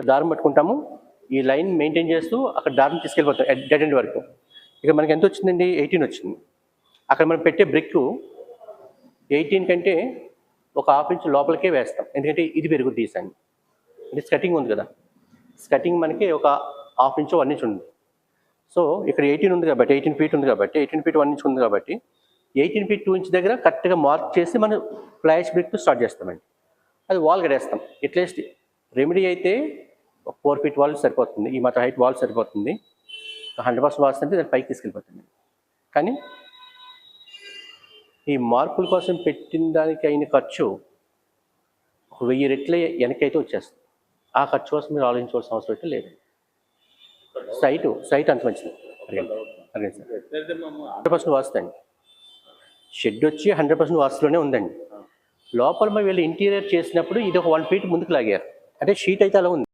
దారం పట్టుకుంటాము, ఈ line maintain చేస్తూ అక్కడ దారం తీసుకెళ్ళిపోతాం డెడ్ ఎండ్ వరకు. ఇక్కడ మనకి ఎంత వచ్చిందండి? 18 వచ్చింది. అక్కడ మనం పెట్టే బ్రిక్ 18 కంటే ఒక హాఫ్ ఇంచ్ లోపలికే వేస్తాం, ఎందుకంటే ఇది పెరుగుద్ది ఈ సైన్. అంటే స్కటింగ్ ఉంది కదా, స్కటింగ్ మనకి ఒక హాఫ్ ఇంచ్ 1 ఇంచ్ ఉంది. సో ఇక్కడ 18 ఉంది కాబట్టి 18 ఫీట్ ఉంది కాబట్టి 18 ఫీట్ 1 ఇంచ్ ఉంది కాబట్టి 18 ఫీట్ 2 ఇంచ్ దగ్గర కరెక్ట్గా మార్క్ చేసి మనం ఫ్లాష్ బ్రిక్ స్టార్ట్ చేస్తామండి. అది వాల్ గడేస్తాం. అట్లీస్ట్ రెమెడీ అయితే 4 ఫీట్ వాల్ సరిపోతుంది, ఈ మాత్రం హైట్ వాల్ సరిపోతుంది. 100% వాల్స్ అంటే దాన్ని పైకి తీసుకెళ్ళిపోతుంది. కానీ ఈ మార్పుల కోసం పెట్టిన దానికి అయిన ఖర్చు 1000 రెట్ల వెనకైతే వచ్చేస్తుంది. ఆ ఖర్చు కోసం మీరు ఆలోచించవలసిన అవసరం అయితే లేదు. సైట్ అంత మంచిది. అదే సార్ 100% వాస్తుందండి. షెడ్ వచ్చి 100% వాస్తులోనే ఉందండి. లోపల మరి వీళ్ళు ఇంటీరియర్ చేసినప్పుడు ఇది ఒక 1 ఫీట్ ముందుకు లాగారు, అంటే షీట్ అయితే అలా ఉంది.